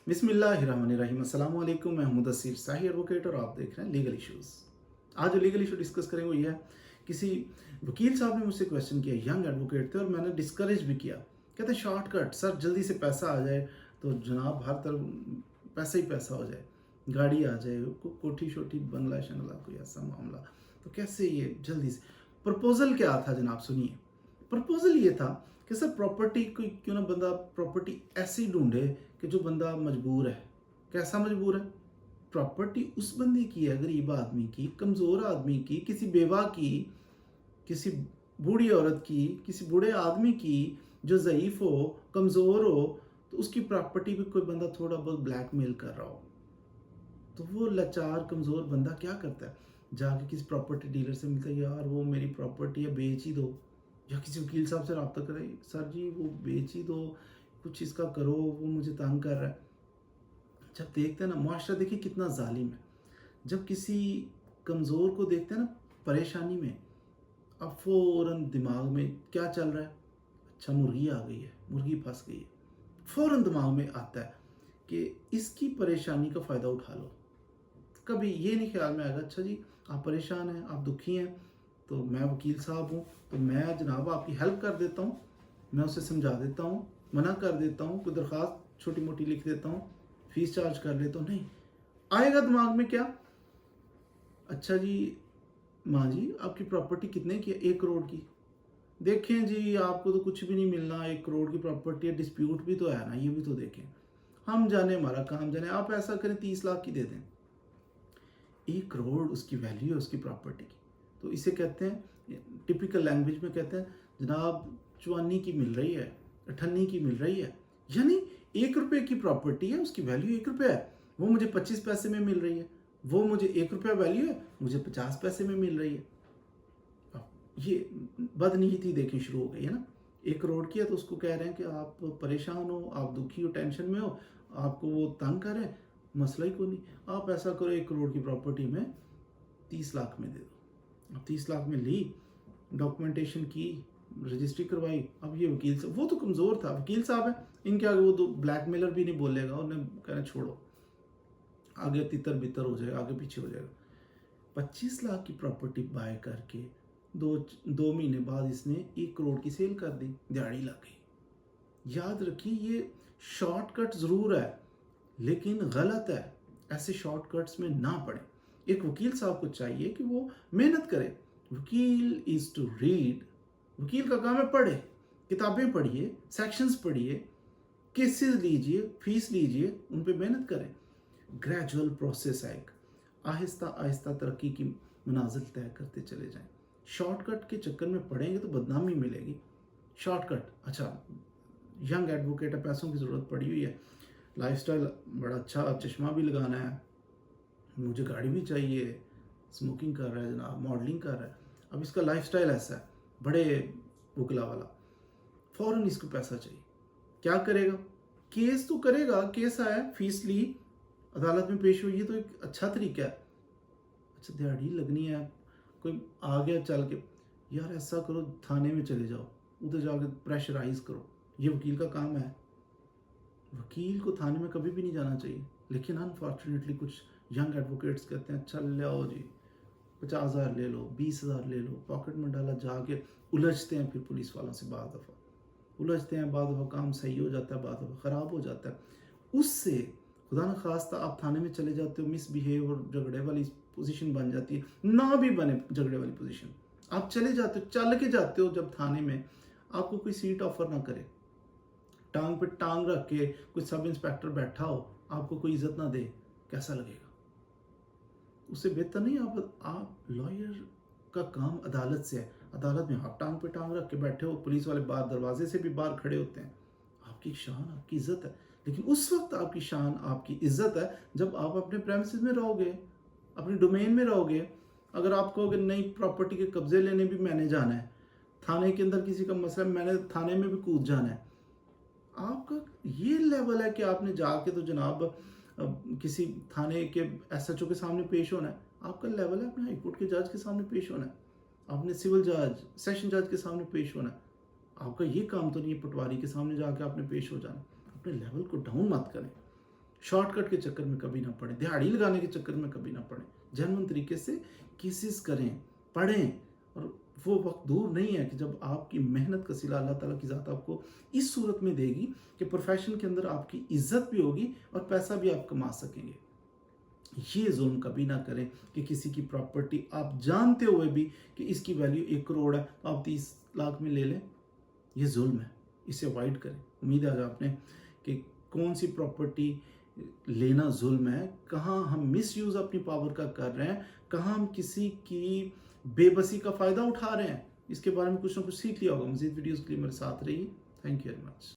बिस्मिल्लाहिर्रहमानिर्रहीम। अस्सलाम वालेकुम। मैं मुदस्सिर शाही एडवोकेट और आप देख रहे हैं लीगल इश्यूज़। आज जो लीगल इशू डिस्कस करेंगे वो ये है, किसी वकील साहब ने मुझसे क्वेश्चन किया, यंग एडवोकेट थे और मैंने डिस्करेज भी किया। कहते हैं शॉर्टकट सर, जल्दी से पैसा आ जाए तो जनाब हर तरफ पैसा ही पैसा हो जाए, गाड़ी आ जाए, कोठी शोठी बंगला शंगला कोई ऐसा मामला, तो कैसे ये जल्दी से। प्रपोजल क्या था जनाब, सुनिए। प्रपोजल ये था कि सर प्रॉपर्टी कोई क्यों ना बंदा प्रॉपर्टी ऐसी ढूंढे कि जो बंदा मजबूर है। कैसा मजबूर है? प्रॉपर्टी उस बंदे की है, गरीब आदमी की, कमज़ोर आदमी की, किसी बेवा की, किसी बूढ़ी औरत की, किसी बूढ़े आदमी की जो ज़ईफ़ हो, कमज़ोर हो, तो उसकी प्रॉपर्टी पे कोई बंदा थोड़ा बहुत ब्लैकमेल कर रहा हो, तो वो लाचार कमज़ोर बंदा क्या करता है, जाके किसी प्रॉपर्टी डीलर से मिलता है, यार वो मेरी प्रॉपर्टी है बेच ही दो, या किसी वकील साहब से रब्ता करें, सर जी वो बेच ही दो, कुछ इसका करो, वो मुझे तंग कर रहा है। जब देखते हैं ना, मुआशरा देखिए कितना जालिम है। जब किसी कमज़ोर को देखते हैं ना परेशानी में, अब फ़ौरन दिमाग में क्या चल रहा है, अच्छा मुर्गी आ गई है, मुर्गी फंस गई है, फ़ौरन दिमाग में आता है कि इसकी परेशानी का फ़ायदा उठा लो। कभी ये नहीं ख्याल में आएगा, अच्छा जी आप परेशान हैं, आप दुखी हैं, तो मैं वकील साहब हूँ, तो मैं जनाब आपकी हेल्प कर देता हूँ, मैं उसे समझा देता हूँ, मना कर देता हूँ, कोई दरख्वास्त छोटी मोटी लिख देता हूँ, फीस चार्ज कर लेता हूँ। नहीं आएगा दिमाग में क्या, अच्छा जी माँ जी आपकी प्रॉपर्टी कितने की है? 1 करोड़ की। देखें जी आपको तो कुछ भी नहीं मिलना, 1 करोड़ की प्रॉपर्टी है, डिस्प्यूट भी तो है ना, ये भी तो देखें। हम जाने हमारा काम जाने, आप ऐसा करें 30 लाख की दे दें। 1 करोड़ उसकी वैल्यू है उसकी प्रॉपर्टी की। तो इसे कहते हैं, टिपिकल लैंग्वेज में कहते हैं जनाब चवानी की मिल रही है, अठन्नी की मिल रही है, यानी 1 रुपये की प्रॉपर्टी है, उसकी वैल्यू 1 रुपया है, वो मुझे 25 पैसे में मिल रही है, वो मुझे 1 रुपया वैल्यू है, मुझे 50 पैसे में मिल रही है। अब ये बदनीयती देखिए शुरू हो गई है ना। 1 करोड़ की है तो उसको कह रहे हैं कि आप परेशान हो, आप दुखी हो, टेंशन में हो, आपको वो तंग कर रहे हैं, मसला ही कोई नहीं, आप ऐसा करो 1 करोड़ की प्रॉपर्टी में 30 लाख में दे दो। अब 30 लाख में ली, डॉक्यूमेंटेशन की, रजिस्ट्री करवाई। अब ये वकील साहब, वो तो कमज़ोर था, वकील साहब है, इनके आगे वो तो ब्लैकमेलर भी नहीं बोलेगा, उन्हें कहना छोड़ो, आगे तितर बितर हो जाएगा, आगे पीछे हो जाएगा। 25 लाख की प्रॉपर्टी बाय करके दो 2 महीने बाद इसने 1 करोड़ की सेल कर दी, दिहाड़ी लग गई। याद रखिए ये शॉर्टकट ज़रूर है लेकिन गलत है, ऐसे शॉर्टकट्स में ना पड़े। एक वकील साहब को चाहिए कि वो मेहनत करे। वकील इज़ टू रीड, वकील का काम है पढ़े, किताबें पढ़िए, सेक्शंस पढ़िए, केसेस लीजिए, फीस लीजिए, उन पे मेहनत करें। ग्रेजुअल प्रोसेस है, एक आहिस्ता आहिस्ता तरक्की की मनाजिल तय करते चले जाएं। शॉर्टकट के चक्कर में पड़ेंगे तो बदनामी मिलेगी। शॉर्टकट, अच्छा यंग एडवोकेट है, पैसों की ज़रूरत पड़ी हुई है, लाइफस्टाइल बड़ा अच्छा, चश्मा भी लगाना है, मुझे गाड़ी भी चाहिए, स्मोकिंग कर रहा है जनाब, मॉडलिंग कर रहा है, अब इसका लाइफस्टाइल ऐसा है बड़े उगला वाला, फ़ौरन इसको पैसा चाहिए। क्या करेगा? केस तो करेगा, केस आया, फीस ली, अदालत में पेश हुई, ये तो एक अच्छा तरीका है। अच्छा दिहाड़ी लगनी है, कोई आ गया चल के, यार ऐसा करो थाने में चले जाओ, उधर जाके प्रेशराइज करो, ये वकील का काम है। वकील को थाने में कभी भी नहीं जाना चाहिए, लेकिन अनफॉर्चुनेटली कुछ यंग एडवोकेट्स कहते हैं अच्छा ले आओ जी, 50,000 ले लो, 20,000 ले लो, पॉकेट में डाला, जाके उलझते हैं फिर पुलिस वालों से, बाद दफ़ा उलझते हैं, बाद दफ़ा काम सही हो जाता है, बाद दफ़ा ख़राब हो जाता है। उससे खुदा न खास्ता आप थाने में चले जाते हो, मिसबिहेव और झगड़े वाली पोजीशन बन जाती है, ना भी बने झगड़े वाली पोजीशन, आप चले जाते हो, चल के जाते हो जब थाने में, आपको कोई सीट ऑफर ना करे, टांग पे टांग रख के कोई सब इंस्पेक्टर बैठा हो, आपको कोई इज्जत ना दे, कैसा लगेगा? उससे बेहतर नहीं आप लॉयर का काम अदालत से है, अदालत में आप टांग पे टांग रख के बैठे हो, पुलिस वाले बाहर दरवाजे से भी बाहर खड़े होते हैं, आपकी शान आपकी इज्जत है। लेकिन उस वक्त आपकी शान आपकी इज्जत है जब आप अपने प्रेमिसेस में रहोगे, अपने डोमेन में रहोगे। अगर आप कहोगे नहीं प्रॉपर्टी के कब्जे लेने भी मैंने जाना है, थाने के अंदर किसी का मसला मैंने थाने में भी कूद जाना है, आपका ये लेवल है कि आपने जाके तो जनाब किसी थाने के एसएचओ के सामने पेश होना है, आपका लेवल है अपने हाईकोर्ट के जज के सामने पेश होना है, आपने सिविल जज सेशन जज के सामने पेश होना है। आपका ये काम तो नहीं है पटवारी के सामने जाके आपने पेश हो जाना। अपने लेवल को डाउन मत करें। शॉर्टकट के चक्कर में कभी ना पड़े, दिहाड़ी लगाने के चक्कर में कभी ना पड़े। जेन्युइन तरीके से केसेस करें, पढ़ें, और वो वक्त दूर नहीं है कि जब आपकी मेहनत का सिला अल्लाह ताला की ज़ात आपको इस सूरत में देगी कि प्रोफेशन के अंदर आपकी इज्जत भी होगी और पैसा भी आप कमा सकेंगे। ये जुल्म कभी ना करें कि किसी की प्रॉपर्टी आप जानते हुए भी कि इसकी वैल्यू 1 करोड़ है तो आप 30 लाख में ले लें। ये जुल्म है, इसे अवॉइड करें। उम्मीद है आज आपने कि कौन सी प्रॉपर्टी लेना जुल्म है, कहाँ हम मिस यूज़ अपनी पावर का कर रहे हैं, कहाँ हम किसी की बेबसी का फ़ायदा उठा रहे हैं, इसके बारे में कुछ ना कुछ सीख लिया होगा। मज़ीद वीडियोज़ के लिए मेरे साथ रहिए। Thank you very much.